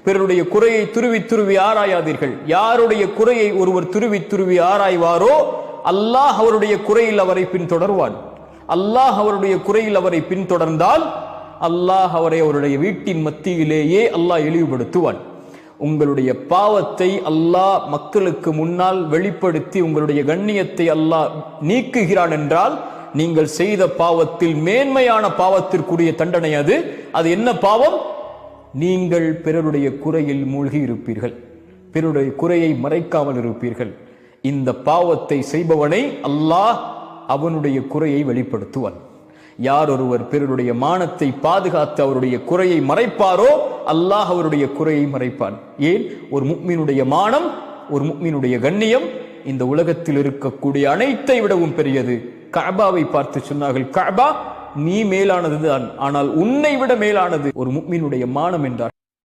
பிறருடைய குறையை துருவி துருவி ஆராயாதீர்கள். யாருடைய குறையை ஒருவர் துருவி துருவி ஆராய்வாரோ அல்லாஹ் அவருடைய குறையில் அவரை பின்தொடர்வான். அல்லாஹ் அவருடைய குறையில் அவரை பின்தொடர்ந்தால் அல்லாஹ் அவரை அவருடைய வீட்டின் மத்தியிலேயே அல்லாஹ் இழிவுபடுத்துவான். உங்களுடைய பாவத்தை அல்லாஹ் மக்களுக்கு முன்னால் வெளிப்படுத்தி உங்களுடைய கண்ணியத்தை அல்லாஹ் நீக்குகிறான் என்றால் நீங்கள் செய்த பாவத்தில் மேன்மையான பாவத்திற்குரிய தண்டனை அது. அது என்ன பாவம்? நீங்கள் பிறருடைய குறையில் மூழ்கி இருப்பீர்கள், பிறருடைய குறையை மறைக்காமல் இருப்பீர்கள். இந்த பாவத்தை செய்பவனை அல்லாஹ் அவனுடைய குறையை வெளிப்படுத்துவான். யார் ஒருவர் பிறருடைய மானத்தை பாதுகாத்து அவருடைய குறையை மறைப்பாரோ அல்லாஹ் அவருடைய குறையை மறைப்பான். ஏன்? ஒரு முஃமினுடைய மானம், ஒரு முஃமினுடைய கண்ணியம் இந்த உலகத்தில் இருக்கக்கூடிய அனைத்தை விடவும் பெரியது. கஅபாவை பார்த்து சொன்னார்கள், கஅபா நீ மேலானதுதான், ஆனால் உன்னை விட மேலானது ஒரு முஃமினுடைய மானம் என்றார்.